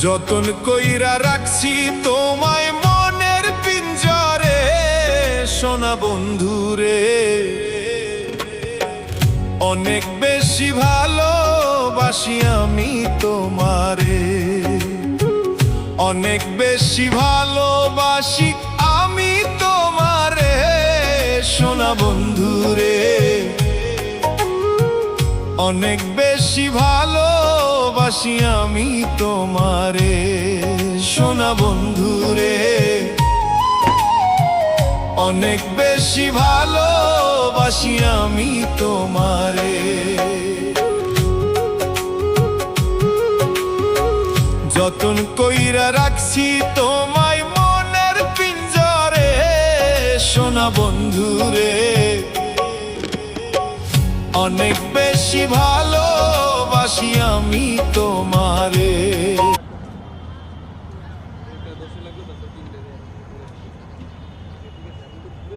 যতন কইরা রাখছি তোমায় মনের পিঞ্জরে, সোনা বন্ধুরে। অনেক বেশি ভালোবাসি আমি তোমারে, অনেক বেশি ভালোবাসি আমি তোমারে, সোনা বন্ধুরে। অনেক বেশি ভালোবাসি আমি তোমারে, সোনা বন্ধুরে। অনেক বেশি ভালোবাসি আমি তোমারে। যতন কইরা রাখছি তোমায় মনের পিঞ্জরে, সোনা বন্ধুরে। অনেক বেশি ভালোবাসি আমি তোমারে।